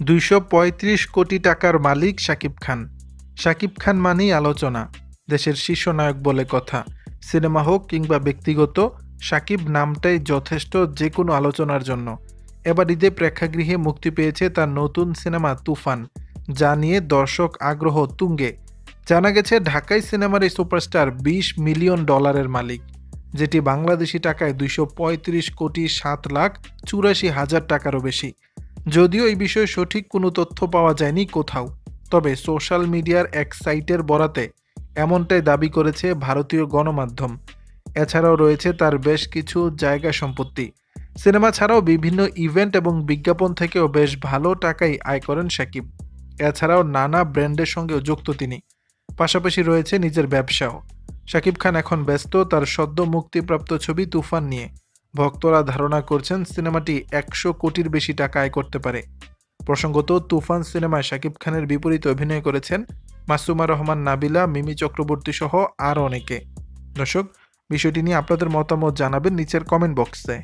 ২৩৫ কোটি টাকার মালিক শাকিব খান। শাকিব খান মানেই আলোচনা, দেশের শীর্ষ নায়ক বলে কথা। সিনেমা হোক কিংবা ব্যক্তিগত, শাকিব নামটাই যথেষ্ট যে কোনো আলোচনার জন্য। এবার ঈদে প্রেক্ষাগৃহে মুক্তি পেয়েছে তার নতুন সিনেমা তুফান, যা নিয়ে দর্শক আগ্রহ তুঙ্গে। জানা গেছে ঢাকাই সিনেমার এই সুপারস্টার ২০ মিলিয়ন ডলারের মালিক, যেটি বাংলাদেশি টাকায় ২৩৫ কোটি ৭,৮৪,০০০ টাকারও বেশি। যদিও এই বিষয়ে সঠিক কোনো তথ্য পাওয়া যায়নি কোথাও, তবে সোশ্যাল মিডিয়ার এক সাইটের বরাতে এমনটাই দাবি করেছে ভারতীয় গণমাধ্যম। এছাড়াও রয়েছে তার বেশ কিছু জায়গা সম্পত্তি। সিনেমা ছাড়াও বিভিন্ন ইভেন্ট এবং বিজ্ঞাপন থেকেও বেশ ভালো টাকাই আয় করেন শাকিব। এছাড়াও নানা ব্র্যান্ডের সঙ্গেও যুক্ত তিনি। পাশাপাশি রয়েছে নিজের ব্যবসাও। শাকিব খান এখন ব্যস্ত তার সদ্য মুক্তিপ্রাপ্ত ছবি তুফান নিয়ে। ভক্তরা ধারণা করছেন সিনেমাটি ১০০ কোটির বেশি টাকা আয় করতে পারে। প্রসঙ্গত, তুফান সিনেমায় শাকিব খানের বিপরীতে অভিনয় করেছেন মাসুমা রহমান নাবিলা, মিমি চক্রবর্তী সহ আরও অনেকে। দর্শক, বিষয়টি নিয়ে আপনাদের মতামত জানাবেন নিচের কমেন্ট বক্সে।